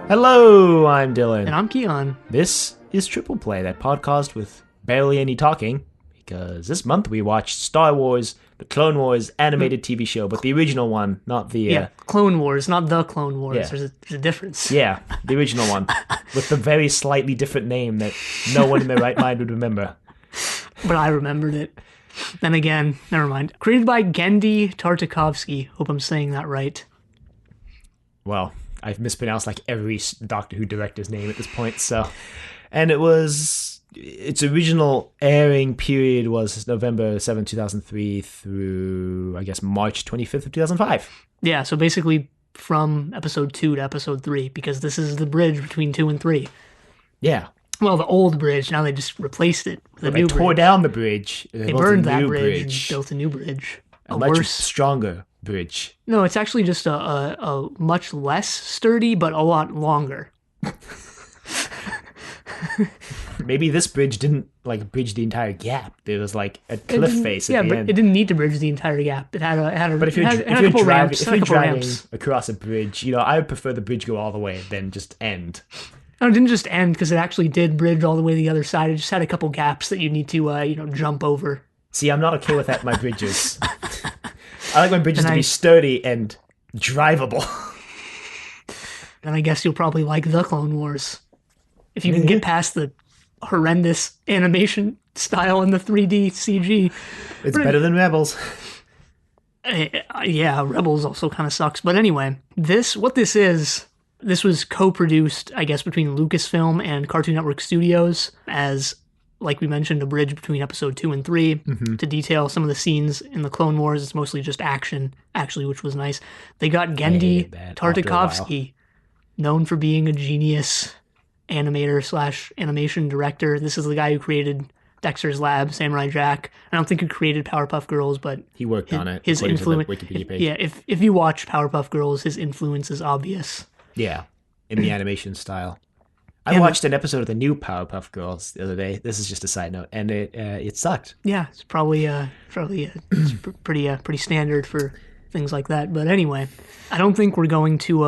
Hello, I'm Dylan. And I'm Keon. This is Triple Play, that podcast with barely any talking, because this month we watched Star Wars, the Clone Wars animated TV show, but the original one, not the... Clone Wars, not the Clone Wars. Yeah. There's a difference. Yeah, the original one, with the very slightly different name that no one in their right mind would remember. But I remembered it. Then again, never mind. Created by Genndy Tartakovsky. Hope I'm saying that right. Well, I've mispronounced like every Doctor Who director's name at this point, so... And it was... Its original airing period was November 7, 2003 through, I guess, March 25th of 2005. Yeah, so basically from episode 2 to episode 3, because this is the bridge between 2 and 3. Yeah. Well, the old bridge, now they just replaced it with a new bridge. They tore down the bridge. They burned that bridge and built a new bridge. A much stronger bridge. No, it's actually just a much less sturdy, but a lot longer. Maybe this bridge didn't bridge the entire gap. There was like a cliff face at the end. But it didn't need to bridge the entire gap. It had a But if you're driving across a bridge, I would prefer the bridge go all the way than just end. No, it didn't just end because it actually did bridge all the way to the other side. It just had a couple gaps that you need to jump over. See, I'm not okay with that in my bridges. I like my bridges to be sturdy and drivable. Then I guess you'll probably like the Clone Wars. If you can get past the horrendous animation style and the 3D CG. It's better than Rebels. Yeah, Rebels also kind of sucks. But anyway, this was co-produced, I guess, between Lucasfilm and Cartoon Network Studios as, like we mentioned, a bridge between episode 2 and 3 to detail some of the scenes in the Clone Wars. It's mostly just action, actually, which was nice. They got Genndy Tartakovsky, known for being a genius animator / animation director. This is the guy who created Dexter's Lab, Samurai Jack. I don't think he created Powerpuff Girls, but he worked on it. His influence, Wikipedia page. Yeah, if you watch Powerpuff Girls, his influence is obvious. Yeah, in the animation style. I watched an episode of the new Powerpuff Girls the other day. This is just a side note, and it sucked. Yeah, it's probably it's pretty standard for things like that. But anyway, I don't think we're going to.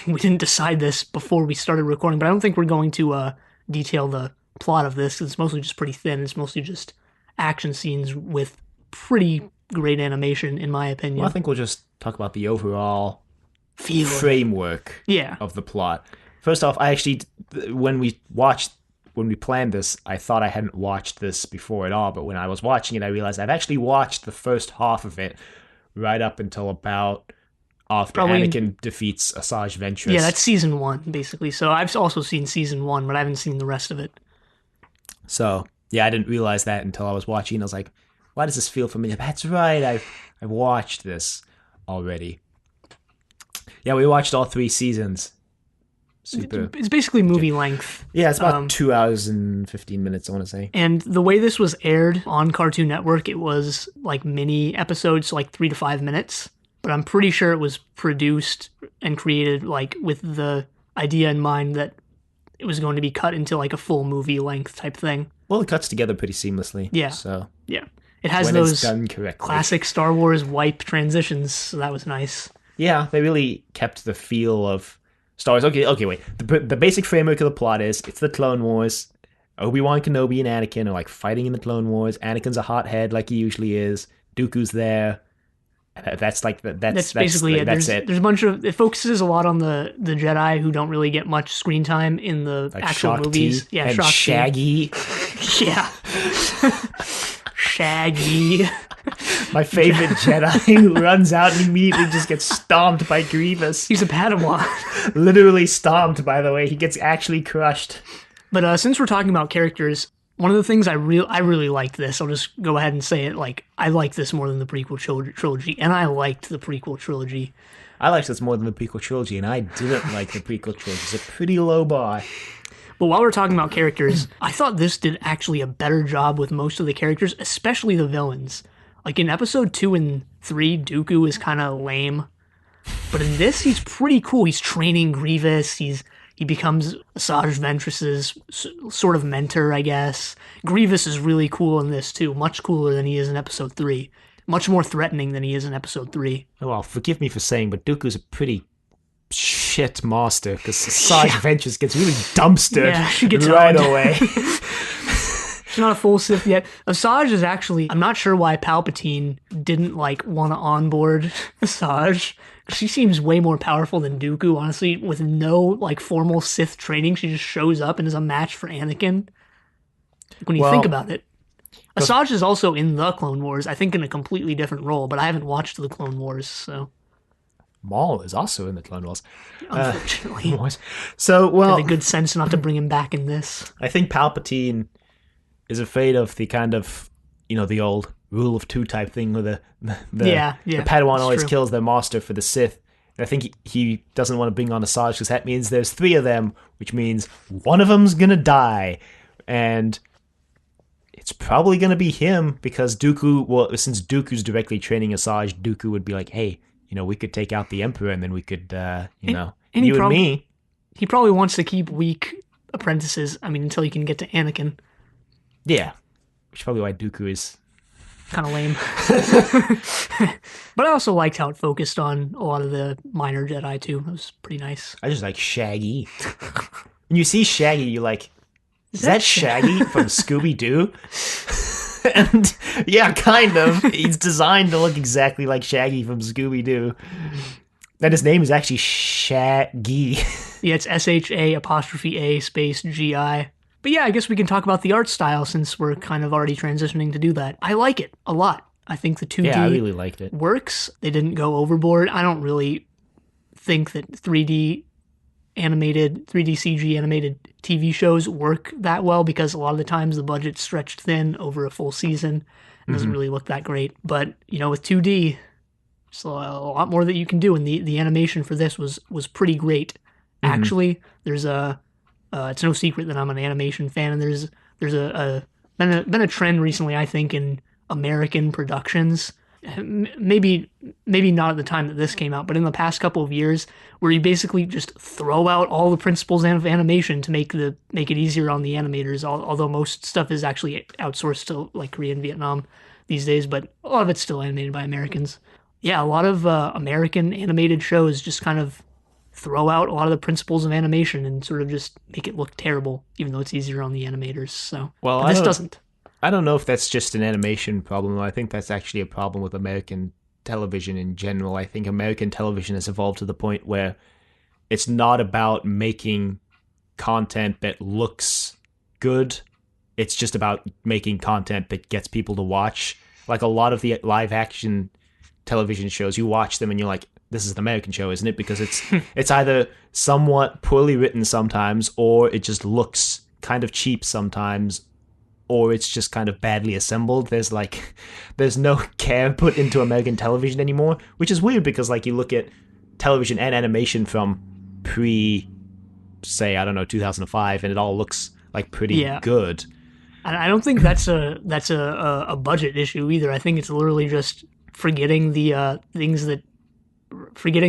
We didn't decide this before we started recording, but I don't think we're going to detail the plot of this. It's mostly just pretty thin. It's mostly just action scenes with pretty great animation, in my opinion. Well, I think we'll just talk about the overall framework of the plot. First off, I actually, when we planned this, I thought I hadn't watched this before at all, but when I was watching it, I realized I've actually watched the first half of it right up until about after Anakin defeats Asajj Ventress. Yeah, that's season 1, basically. So I've also seen season 1, but I haven't seen the rest of it. So, yeah, I didn't realize that until I was watching. I was like, why does this feel familiar? That's right, I've watched this already. Yeah, we watched all 3 seasons. It's basically movie length. Yeah, it's about 2 hours and 15 minutes, I want to say. And the way this was aired on Cartoon Network, it was like mini episodes, so like 3 to 5 minutes. But I'm pretty sure it was produced and created like with the idea in mind that it was going to be cut into like a full movie length type thing. Well, it cuts together pretty seamlessly. Yeah. So yeah, it has those classic Star Wars wipe transitions, so that was nice. Yeah, they really kept the feel of Star Wars. Okay, wait. The basic framework of the plot is it's the Clone Wars. Obi-Wan Kenobi and Anakin are like fighting in the Clone Wars. Anakin's a hothead like he usually is. Dooku's there. That's basically it. There's a bunch of, it focuses a lot on the Jedi who don't really get much screen time in the actual movies. Yeah, and Shaggy. Yeah. Shaggy. My favorite Jedi who runs out and immediately just gets stomped by Grievous. He's a Padawan. Literally stomped, by the way. He gets actually crushed. But since we're talking about characters, one of the things I really liked this, I'll just go ahead and say it, like, I liked this more than the prequel trilogy, and I liked the prequel trilogy. I liked this more than the prequel trilogy, and I didn't like the prequel trilogy. It's a pretty low bar. But while we're talking about characters, I thought this did actually a better job with most of the characters, especially the villains. Like in episode 2 and 3, Dooku is kind of lame. But in this, he's pretty cool. He's training Grievous. He becomes Asajj Ventress's sort of mentor, I guess. Grievous is really cool in this too. Much cooler than he is in episode 3. Much more threatening than he is in episode 3. Well, forgive me for saying, but Dooku's a pretty shit master because Asajj Ventress gets really dumpstered Yeah, she gets right owned. away. She's not a full Sith yet. Asajj is actually, I'm not sure why Palpatine didn't like want to onboard Asajj. She seems way more powerful than Dooku, honestly, with no like formal Sith training. She just shows up and is a match for Anakin. Like, when you think Well, about it. Asajj is also in the Clone Wars, I think in a completely different role, but I haven't watched the Clone Wars, so Maul is also in the Clone Wars. unfortunately. So, Had well, the good sense not to bring him back in this. I think Palpatine is afraid of the kind of, the old rule of two type thing where Yeah, the Padawan that's always true. kills their master for the Sith. And I think he doesn't want to bring on Asajj because that means there's three of them, which means one of them's going to die. And it's probably going to be him because since Dooku's directly training Asajj, Dooku would be like, hey, we could take out the Emperor and then we could, And you and me. He probably wants to keep weak apprentices, until he can get to Anakin. Yeah. Which is probably why Dooku is Kind of lame. But I also liked how it focused on a lot of the minor Jedi, too. It was pretty nice. I just like Shaggy. When you see Shaggy, you're like, is that Shaggy from Scooby-Doo? And yeah, kind of. He's designed to look exactly like Shaggy from Scooby-Doo. And his name is actually Shaggy. Yeah, it's SHA''A' space GI. But yeah, I guess we can talk about the art style since we're kind of already transitioning to do that. I like it a lot. I think the 2D Yeah, I really liked it. works. They didn't go overboard. I don't really think that 3D CG animated TV shows work that well because a lot of the times the budget's stretched thin over a full season and doesn't really look that great. But, with 2D, there's a lot more that you can do, and the animation for this was pretty great. Actually, there's it's no secret that I'm an animation fan, and there's been a trend recently, I think, in American productions. Maybe not at the time that this came out, but in the past couple of years, where you basically just throw out all the principles of animation to make it easier on the animators. Although most stuff is actually outsourced to like Korea and Vietnam these days, but a lot of it's still animated by Americans. Yeah, a lot of American animated shows just kind of throw out a lot of the principles of animation and sort of just make it look terrible, even though it's easier on the animators. So, Well, but this doesn't. I don't know if that's just an animation problem. I think that's actually a problem with American television in general. I think American television has evolved to the point where it's not about making content that looks good. It's just about making content that gets people to watch. Like a lot of the live action television shows, you watch them and you're like, this is an American show, isn't it? Because it's either somewhat poorly written sometimes, or it just looks kind of cheap sometimes, or it's just kind of badly assembled. There's no care put into American television anymore, which is weird because like you look at television and animation from say, I don't know, 2005, and it all looks like pretty good. I don't think that's a budget issue either. I think it's literally just forgetting the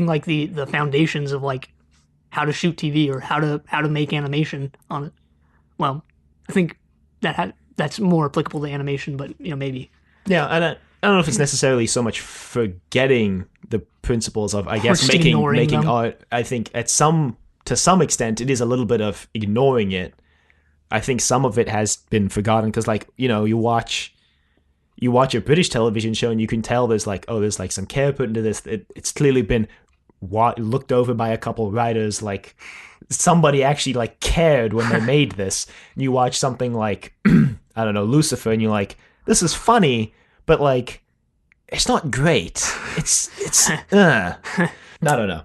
like the foundations of like how to shoot TV or how to make animation on it. Well, I think that's more applicable to animation, but maybe. Yeah, and I don't know if it's necessarily so much forgetting the principles of, I guess, just ignoring making them. art. I think to some extent it is a little bit of ignoring it. I think some of it has been forgotten because, like, you watch a British television show and you can tell there's some care put into this. It's clearly been looked over by a couple writers. Like somebody actually like cared when they made this. You watch something like I don't know, Lucifer, and you're like, this is funny, but like it's not great. It's I don't know.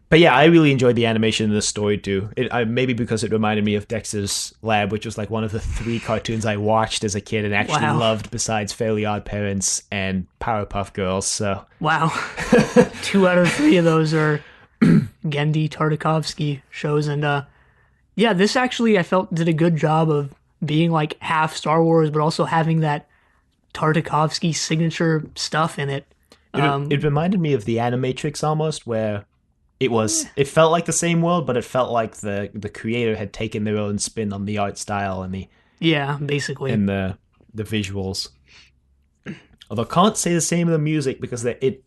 But yeah, I really enjoyed the animation in this story too. Maybe because it reminded me of Dexter's Lab, which was like one of the 3 cartoons I watched as a kid and actually loved, besides Fairly Odd Parents and Powerpuff Girls. So wow, 2 out of 3 of those are Genndy Tartakovsky shows, and yeah, this actually I felt did a good job of being like half Star Wars, but also having that Tartakovsky signature stuff in it. It reminded me of the Animatrix almost, where it felt like the same world, but it felt like the creator had taken their own spin on the art style and basically and the visuals. Although I can't say the same of the music because it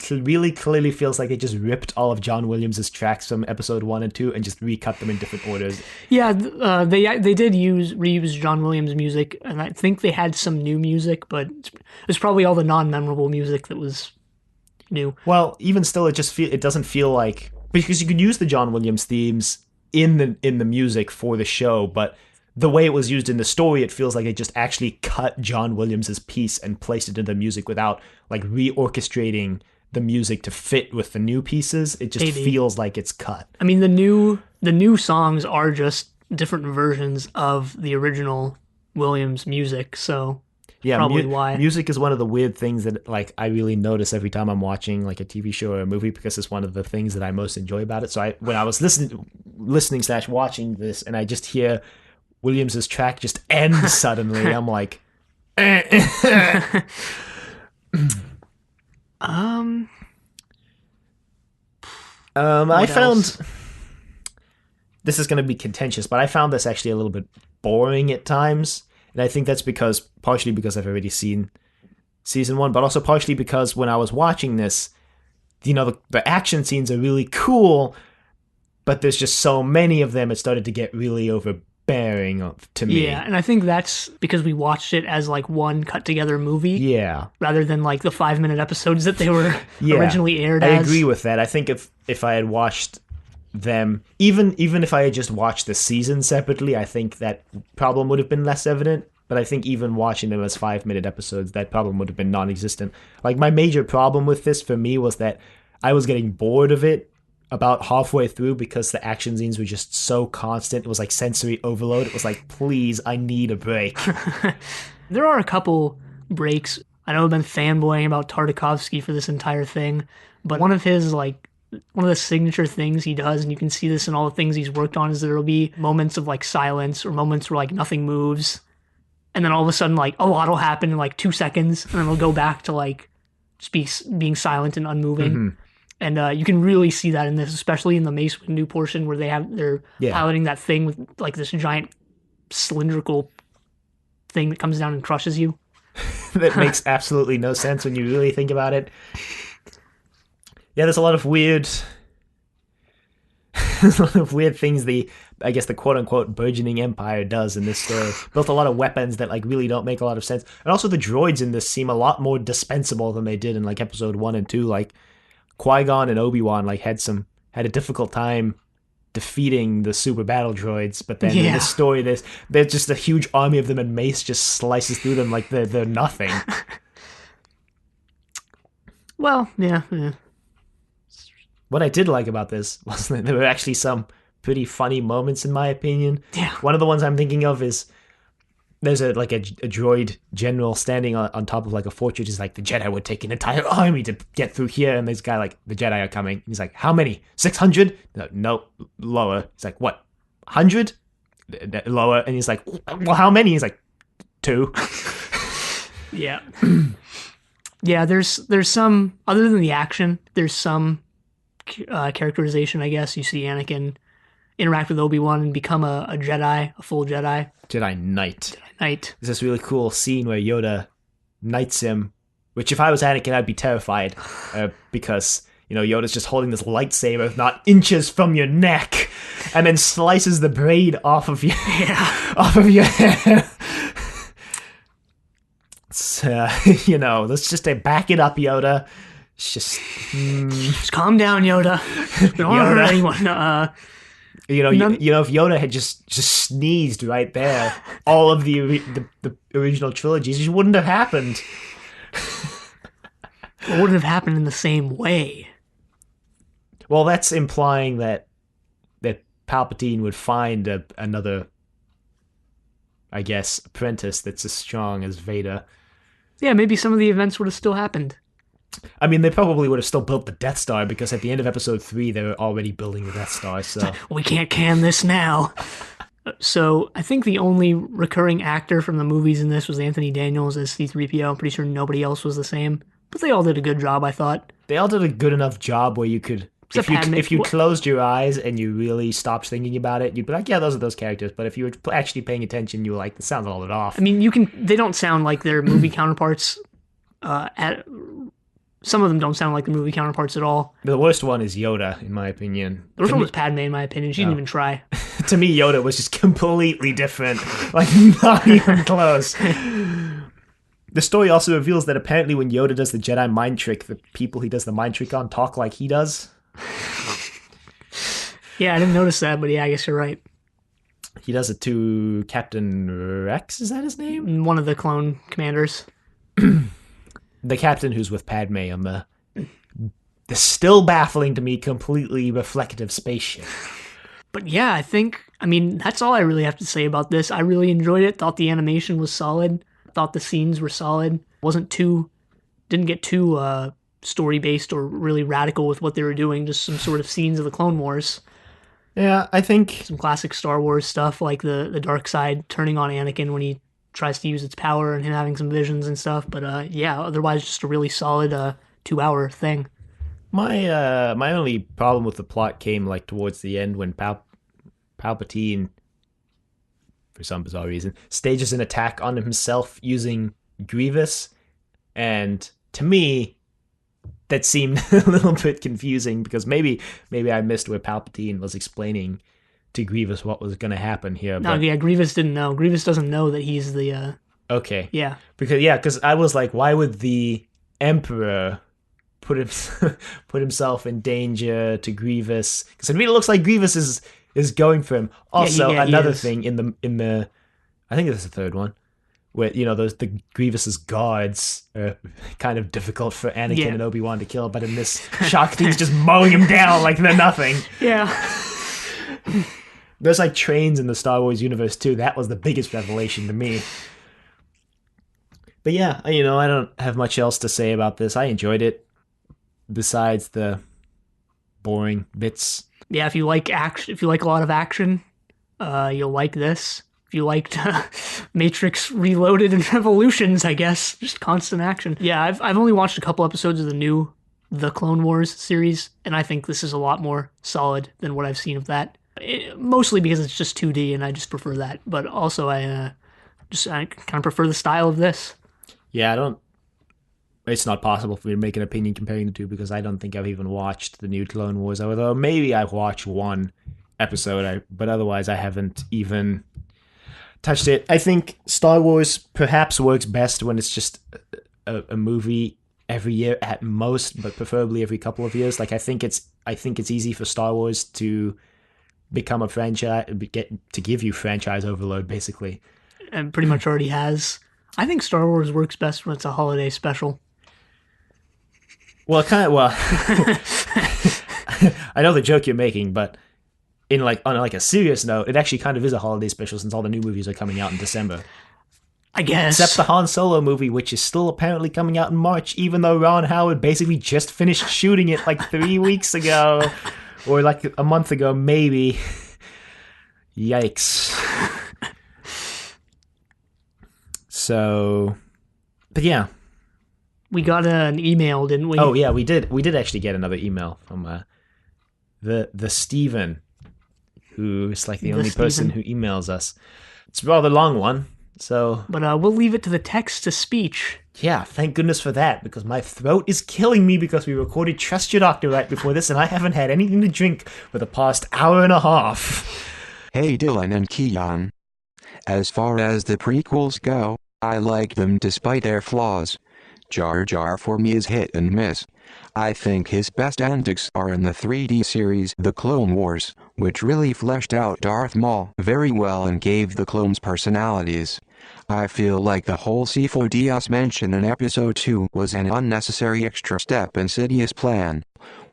really clearly feels like they just ripped all of John Williams' tracks from episode 1 and 2 and just recut them in different orders. Yeah, they did reuse John Williams music, and I think they had some new music, but it was probably all the non-memorable music that was new. Well, even still, it doesn't feel like, because you could use the John Williams themes in the music for the show, but the way it was used in the story, it feels like they just actually cut John Williams's piece and placed it into the music without like reorchestrating the music to fit with the new pieces. It just Maybe. feels like it's cut. I mean, the new songs are just different versions of the original Williams music, so Yeah, probably why. music is one of the weird things that like I really notice every time I'm watching like a TV show or a movie because it's one of the things that I most enjoy about it. So when I was listening slash watching this and I just hear Williams's track just end suddenly, I'm like, Um, I what found else? this is going to be contentious, but I found this actually a little bit boring at times, and I think that's partially because I've already seen season 1, but also partially because when I was watching this, the action scenes are really cool, but there's just so many of them, it started to get really overbearing to me. Yeah, and I think that's because we watched it as like one cut together movie Yeah. rather than like the 5-minute episodes that they were Yeah. originally aired I as. agree with that. I think if I had watched them, even if I had just watched the season separately, I think that problem would have been less evident. But I think even watching them as 5-minute episodes, that problem would have been non-existent. Like my major problem with this for me was that I was getting bored of it about halfway through because the action scenes were just so constant. It was like sensory overload. It was like, please, I need a break. There are a couple breaks. I know I've been fanboying about Tartakovsky for this entire thing, but one of the signature things he does, and you can see this in all the things he's worked on, is there'll be moments of like silence or moments where like nothing moves, and then all of a sudden like a lot will happen in like 2 seconds, and then it'll go back to like just being silent and unmoving. And you can really see that in this, especially in the Mace Windu portion where they're Yeah. piloting that thing with like this giant cylindrical thing that comes down and crushes you. That makes absolutely no sense when you really think about it. Yeah, there's a lot of weird things I guess the quote unquote burgeoning empire does in this story. Built a lot of weapons that like really don't make a lot of sense. And also the droids in this seem a lot more dispensable than they did in like episode 1 and 2. Like Qui-Gon and Obi-Wan like had a difficult time defeating the super battle droids, but then in Yeah. this story there's just a huge army of them and Mace just slices through them like they're nothing. Well, yeah. What I did like about this was that there were actually some pretty funny moments in my opinion. Yeah. One of the ones I'm thinking of is there's a droid general standing on top of like a fortress. He's like, the Jedi would take an entire army to get through here, and this guy like, the Jedi are coming. He's like, how many? 600? No, lower. He's like, what? 100? Lower. And he's like, well, how many? He's like, 2. Yeah. Yeah, there's some, other than the action, there's some characterization, I guess. You see Anakin interact with Obi-Wan and become a Jedi, a full Jedi Jedi Knight. Knight. There's this really cool scene where Yoda knights him, which if I was Anakin, I'd be terrified because, Yoda's just holding this lightsaber not inches from your neck and then slices the braid off of your, off of your hair. So, let's just back it up, Yoda. It's just, Just calm down, Yoda. We don't want to hurt anyone. if Yoda had just sneezed right there, all of the original trilogies just wouldn't have happened. It wouldn't have happened in the same way. Well, that's implying that Palpatine would find another, I guess, apprentice that's as strong as Vader. Yeah, maybe some of the events would have still happened. I mean, they probably would have still built the Death Star because at the end of episode 3, they were already building the Death Star, so... We can't can this now. So, I think the only recurring actor from the movies in this was Anthony Daniels as C-3PO. I'm pretty sure nobody else was the same. But they all did a good job, I thought. They all did a good enough job where you could... If you closed your eyes and you really stopped thinking about it, you'd be like, yeah, those are those characters. But if you were actually paying attention, you were like, this sounds a little bit off. I mean, they don't sound like their movie counterparts Some of them don't sound like the movie counterparts at all. The worst one is Yoda, in my opinion. The first one was Padme, in my opinion. She didn't even try. To me, Yoda was just completely different. Like, not even close. The story also reveals that apparently when Yoda does the Jedi mind trick, the people he does the mind trick on talk like he does. Yeah, I didn't notice that, but yeah, I guess you're right. He does it to Captain Rex, is that his name? One of the clone commanders. The captain who's with Padme on the still baffling to me, completely reflective spaceship. But yeah, I mean, that's all I really have to say about this. I really enjoyed it. Thought the animation was solid. Thought the scenes were solid. Didn't get too story-based or really radical with what they were doing. Just some sort of scenes of the Clone Wars. Yeah, I think some classic Star Wars stuff, like the dark side turning on Anakin when he tries to use its power and him having some visions and stuff. But yeah, otherwise just a really solid 2-hour thing. My only problem with the plot came like towards the end when Palpatine, for some bizarre reason, stages an attack on himself using Grievous, and to me, that seemed a little bit confusing because maybe I missed where Palpatine was explaining to Grievous what was going to happen here. No, yeah, Grievous didn't know. Grievous doesn't know that he's the. Okay. Yeah. Because I was like, why would the Emperor put himself in danger to Grievous? Because to me, it looks like Grievous is going for him. Also, another thing in the I think it's the third one, where the Grievous's guards are kind of difficult for Anakin and Obi-Wan to kill, but in this, Shakti's just mowing him down like they're nothing. Yeah. There's like trains in the Star Wars universe too. That was the biggest revelation to me. But yeah, I don't have much else to say about this. I enjoyed it, besides the boring bits. Yeah, if you like action, if you like a lot of action, you'll like this. If you liked Matrix Reloaded and Revolutions, I guess, just constant action. Yeah, I've only watched a couple episodes of the Clone Wars series, and I think this is a lot more solid than what I've seen of that. Mostly because it's just 2D, and I just prefer that. But also, I kind of prefer the style of this. Yeah, it's not possible for me to make an opinion comparing the two because I don't think I've even watched the new Clone Wars. Although maybe I've watched one episode, but otherwise I haven't even touched it. I think Star Wars perhaps works best when it's just a movie every year at most, but preferably every couple of years. Like I think it's easy for Star Wars to become a franchise, to give you franchise overload, basically. And pretty much already has. I think Star Wars works best when it's a holiday special. Well, I know the joke you're making, but on a serious note, it actually kind of is a holiday special since all the new movies are coming out in December. I guess. Except the Han Solo movie, which is still apparently coming out in March, even though Ron Howard basically just finished shooting it like 3 weeks ago. Or like a month ago, maybe. Yikes. So, but yeah. We got an email, didn't we? Oh yeah, we did. We did actually get another email from the Steven, who is like the only person who emails us. It's a rather long one, so. But we'll leave it to the text to speech. Yeah, thank goodness for that, because my throat is killing me because we recorded Trust Your Doctor right before this, and I haven't had anything to drink for the past hour and a half. Hey Dylan and Keon. As far as the prequels go, I like them despite their flaws. Jar Jar for me is hit and miss. I think his best antics are in the 3D series The Clone Wars, which really fleshed out Darth Maul very well and gave the clones personalities. I feel like the whole C4DS mention in episode 2 was an unnecessary extra step in Sidious's plan.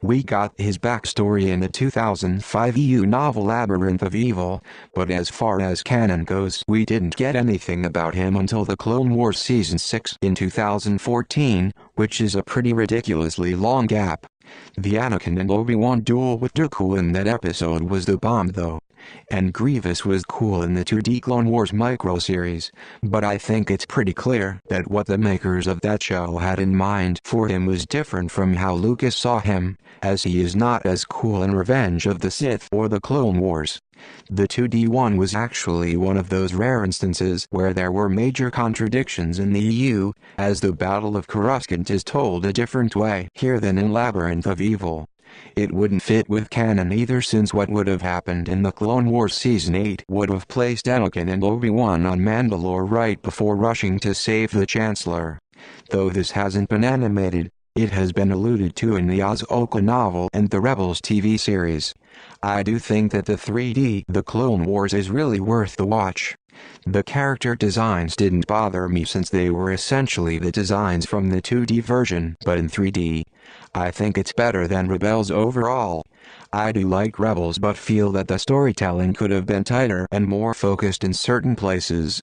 We got his backstory in the 2005 EU novel Labyrinth of Evil, but as far as canon goes, we didn't get anything about him until the Clone Wars Season 6 in 2014, which is a pretty ridiculously long gap. The Anakin and Obi-Wan duel with Dooku in that episode was the bomb though. And Grievous was cool in the 2D Clone Wars micro-series, but I think it's pretty clear that what the makers of that show had in mind for him was different from how Lucas saw him, as he is not as cool in Revenge of the Sith or the Clone Wars. The 2D one was actually one of those rare instances where there were major contradictions in the EU, as the Battle of Coruscant is told a different way here than in Labyrinth of Evil. It wouldn't fit with canon either, since what would have happened in the Clone Wars Season 8 would have placed Anakin and Obi-Wan on Mandalore right before rushing to save the Chancellor. Though this hasn't been animated, it has been alluded to in the Ahsoka novel and the Rebels TV series. I do think that the 3D The Clone Wars is really worth the watch. The character designs didn't bother me since they were essentially the designs from the 2D version, but in 3D, I think it's better than Rebels overall. I do like Rebels but feel that the storytelling could have been tighter and more focused in certain places.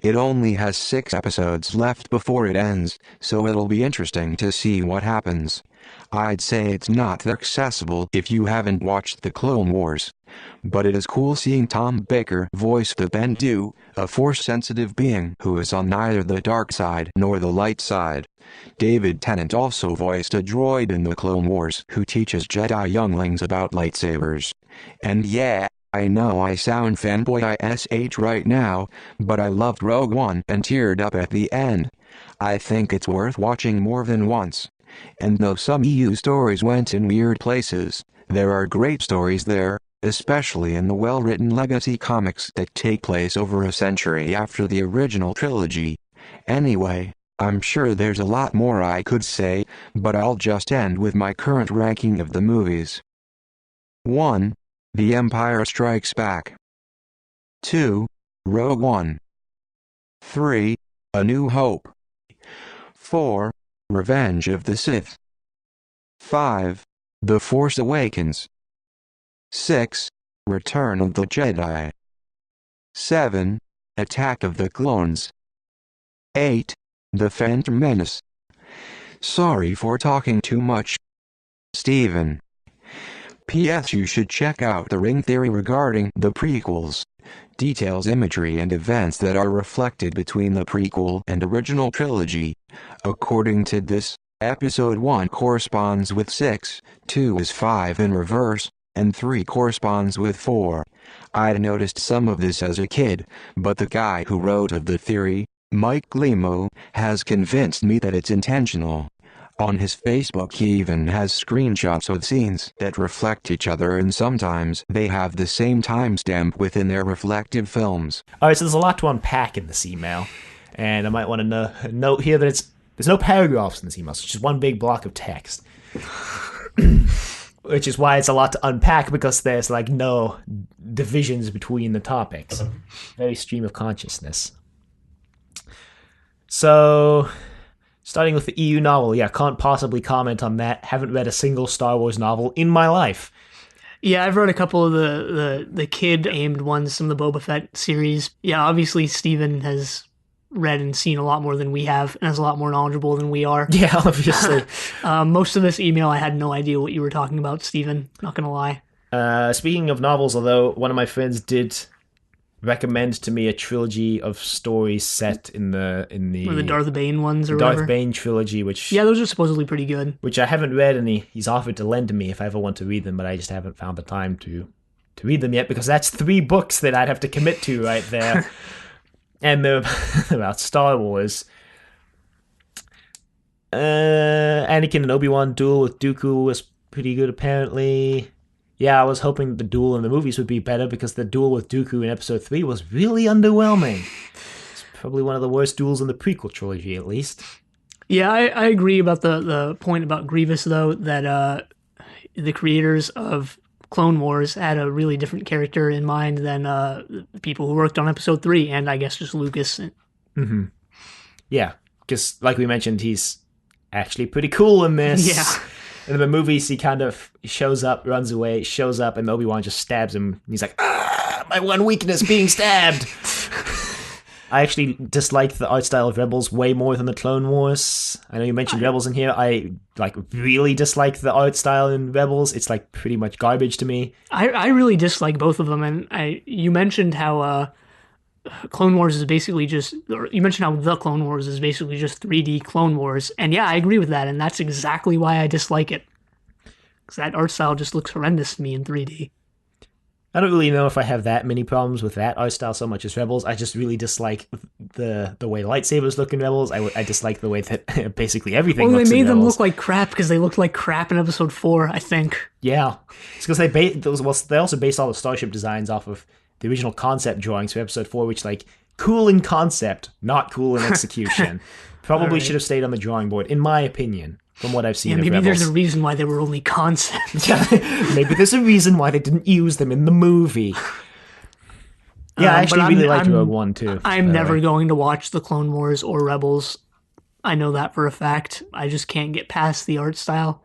It only has 6 episodes left before it ends, so it'll be interesting to see what happens. I'd say it's not accessible if you haven't watched the Clone Wars. But it is cool seeing Tom Baker voice the Bendu, a Force-sensitive being who is on neither the dark side nor the light side. David Tennant also voiced a droid in the Clone Wars who teaches Jedi younglings about lightsabers. And yeah, I know I sound fanboy-ish right now, but I loved Rogue One and teared up at the end. I think it's worth watching more than once. And though some EU stories went in weird places, there are great stories there, especially in the well-written legacy comics that take place over a century after the original trilogy. Anyway, I'm sure there's a lot more I could say, but I'll just end with my current ranking of the movies. 1. The Empire Strikes Back. 2. Rogue One. 3. A New Hope. 4. Revenge of the Sith. 5. The Force Awakens. 6. Return of the Jedi. 7. Attack of the Clones. 8. The Phantom Menace. Sorry for talking too much, Steven. P.S. You should check out the ring theory regarding the prequels. Details imagery and events that are reflected between the prequel and original trilogy. According to this, Episode 1 corresponds with 6, 2 is 5 in reverse, and 3 corresponds with 4. I'd noticed some of this as a kid, but the guy who wrote of the theory, Mike Limo, has convinced me that it's intentional. On his Facebook he even has screenshots of scenes that reflect each other, and sometimes they have the same timestamp within their reflective films. Alright, so there's a lot to unpack in this email, and I might want to note here that there's no paragraphs in this email, so it's just one big block of text. Which is why it's a lot to unpack, because there's like no divisions between the topics. Very stream of consciousness. So, starting with the EU novel, yeah, can't possibly comment on that. Haven't read a single Star Wars novel in my life. Yeah, I've read a couple of the kid-aimed ones, some of the Boba Fett series. Yeah, obviously Steven has read and seen a lot more than we have, and is a lot more knowledgeable than we are. Yeah, obviously. Most of this email, I had no idea what you were talking about, Steven. Not gonna lie. Speaking of novels, although one of my friends did recommend to me a trilogy of stories set in the Or the Darth Bane ones, or Darth whatever. Bane trilogy, which Yeah, those are supposedly pretty good. which I haven't read, and he's offered to lend to me if I ever want to read them, but I just haven't found the time to read them yet, because that's 3 books that I'd have to commit to right there. And they're about Star Wars. Anakin and Obi-Wan duel with Dooku was pretty good, apparently. Yeah, I was hoping the duel in the movies would be better, because the duel with Dooku in Episode 3 was really underwhelming. It's probably one of the worst duels in the prequel trilogy, at least. Yeah, I agree about the point about Grievous, though, that the creators of Clone Wars had a really different character in mind than the people who worked on Episode 3, and I guess just Lucas. Mm-hmm. Yeah, because like we mentioned, he's actually pretty cool in this. Yeah. In the movies, he kind of shows up, runs away, shows up, and Obi-Wan just stabs him. And he's like, ah, my one weakness, being stabbed. I actually dislike the art style of Rebels way more than the Clone Wars. I know you mentioned Rebels in here. I really dislike the art style in Rebels. It's like pretty much garbage to me. I really dislike both of them, and you mentioned how Clone Wars is basically just, or you mentioned how the Clone Wars is basically just 3D Clone Wars, and yeah, I agree with that, and that's exactly why I dislike it. Because that art style just looks horrendous to me in 3D. I don't really know if I have that many problems with that art style so much as Rebels. I just really dislike the way lightsabers look in Rebels. I dislike the way that basically everything looks in Rebels. Well, they made them look like crap because they looked like crap in Episode 4, I think. Yeah. It's because they also based all the starship designs off of the original concept drawings for Episode 4, which, like, cool in concept, not cool in execution. Probably should have stayed on the drawing board, in my opinion. From what I've seen of maybe Rebels. there's a reason why they were only concepts. Maybe there's a reason why they didn't use them in the movie. Yeah, I actually really liked Rogue One, too. I'm never going to watch the Clone Wars or Rebels. I know that for a fact. I just can't get past the art style.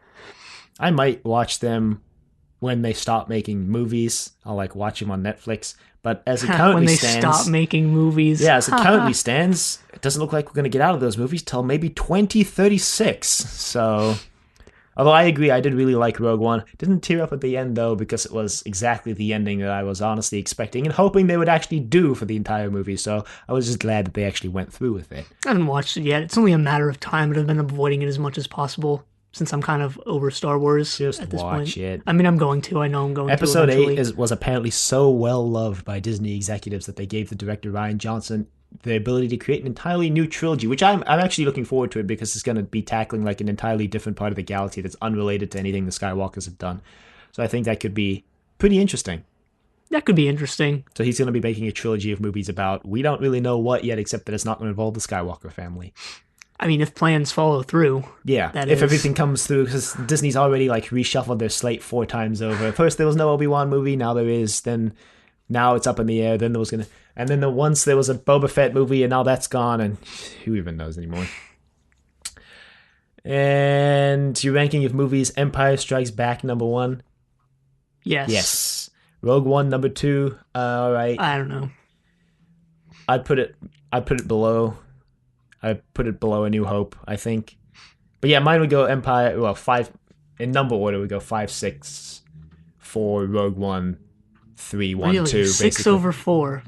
I might watch them when they stop making movies. I'll, like, watch them on Netflix. But as it currently stands... when they stop making movies. Yeah, as it currently stands, it doesn't look like we're going to get out of those movies till maybe 2036. So, although I agree, I did really like Rogue One. Didn't tear up at the end, though, because it was exactly the ending that I was honestly expecting and hoping they would actually do for the entire movie. So I was just glad that they actually went through with it. I haven't watched it yet. It's only a matter of time, but I've been avoiding it as much as possible. Since I'm kind of over Star Wars at this point. Just watch it. I mean, I'm going to. I know I'm going to Episode eventually. 8 was apparently so well loved by Disney executives that they gave the director Rian Johnson the ability to create an entirely new trilogy, which I'm actually looking forward to it because it's going to be tackling like an entirely different part of the galaxy that's unrelated to anything the Skywalkers have done. So I think that could be pretty interesting. That could be interesting. So he's going to be making a trilogy of movies about, we don't really know what yet, except that it's not going to involve the Skywalker family. I mean, if plans follow through. Yeah, if everything comes through, because Disney's already like reshuffled their slate 4 times over. First there was no Obi-Wan movie, now there is, then now it's up in the air, then there was once there was a Boba Fett movie, and now that's gone, and who even knows anymore. And your ranking of movies, Empire Strikes Back, number 1? Yes. Yes. Rogue One, number 2, alright. I don't know. I'd put it below. I put it below A New Hope, I think. But yeah, mine would go Empire, 5, in number order, we go 5, 6, 4, Rogue One, 3, 1, really? 2, 6 basically. over 4.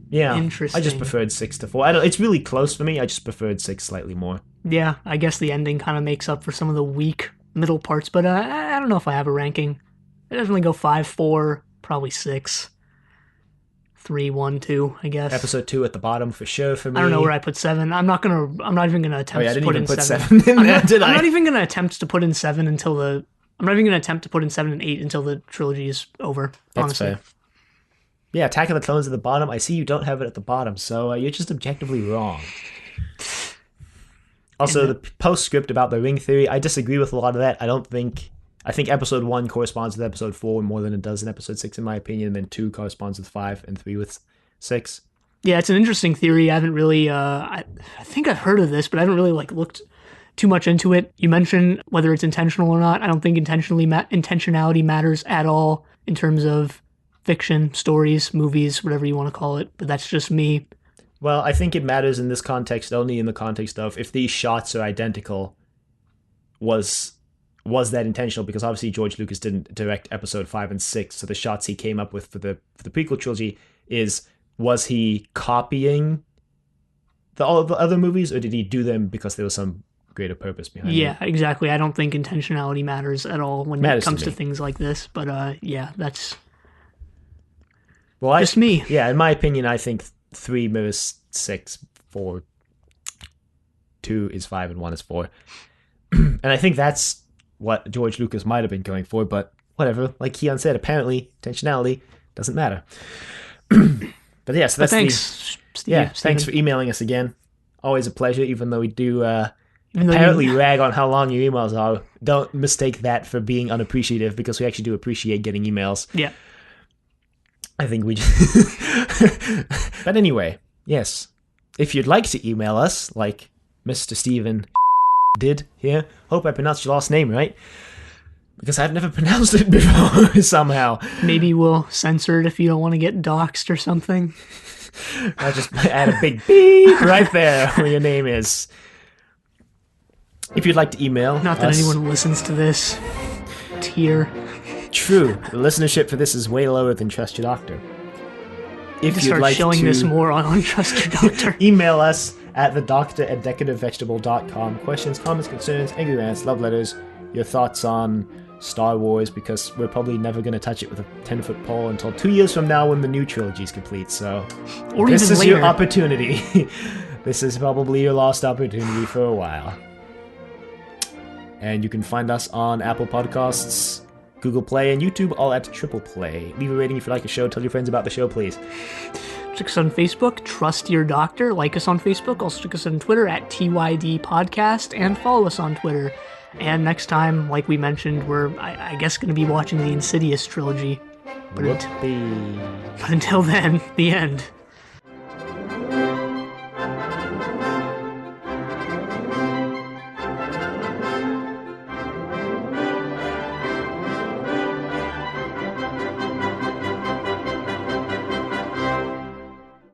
Yeah, interesting. I just preferred 6 to 4. It's really close for me, I just preferred 6 slightly more. Yeah, I guess the ending kind of makes up for some of the weak middle parts, but I don't know if I have a ranking. I definitely go 5, 4, probably 6. 3, 1, 2, I guess. Episode 2 at the bottom for sure for me. I don't know where I put 7. I'm not even gonna attempt to put in 7. in there, did I? I'm not even gonna attempt to put in 7 until the. I'm not even gonna attempt to put in 7 and 8 until the trilogy is over. That's honestly. fair. Yeah, Attack of the Clones at the bottom. I see you don't have it at the bottom, so you're just objectively wrong. Also, the postscript about the ring theory, I disagree with a lot of that. I think episode 1 corresponds with episode 4 more than it does in episode 6, in my opinion, and then 2 corresponds with 5, and 3 with 6. Yeah, it's an interesting theory. I haven't really, I think I've heard of this, but I haven't really looked too much into it. You mentioned whether it's intentional or not. I don't think intentionality matters at all in terms of fiction, stories, movies, whatever you want to call it, but that's just me. Well, I think it matters in this context only in the context of if these shots are identical, was that intentional? Because obviously George Lucas didn't direct episode 5 and 6, so the shots he came up with for the prequel trilogy was he copying all the other movies, or did he do them because there was some greater purpose behind it? Yeah, exactly. I don't think intentionality matters at all when it comes to things like this, but yeah, that's just me. Yeah, in my opinion, I think 3 mirrors 6, 4, 2 is 5, and 1 is 4. And I think that's what George Lucas might have been going for, but whatever. Like Keon said, apparently intentionality doesn't matter. But yeah, so that's thanks, thanks for emailing us again. Always a pleasure, even though we do apparently rag on how long your emails are. Don't mistake that for being unappreciative, because we actually do appreciate getting emails. Yeah. I think we just... But anyway, yes. If you'd like to email us, like Mr. Steven did here, hope I pronounced your last name right, because I've never pronounced it before somehow. Maybe we'll censor it if you don't want to get doxxed or something. I'll just add a big beep right there where your name is. If you'd like to email Not that us, anyone listens to this. Tier. True, the listenership for this is way lower than Trust Your Doctor. If Just you'd start like showing to this more on Trust Your Doctor. email us at thedoctor@decorativevegetable.com. Questions, comments, concerns, angry rants, love letters, your thoughts on Star Wars, because we're probably never going to touch it with a 10-foot pole until 2 years from now when the new trilogy is complete. So Or this even is later. your opportunity. This is probably your lost opportunity for a while. And you can find us on Apple Podcasts, Google Play, and YouTube, all at Triple Play. Leave a rating if you like the show. Tell your friends about the show, please. Check us on Facebook, Trust Your Doctor. Like us on Facebook. Also check us on Twitter at TYD Podcast. And follow us on Twitter. And next time, like we mentioned, we're, I guess, going to be watching the Insidious trilogy. But Whoopee. until then, the end.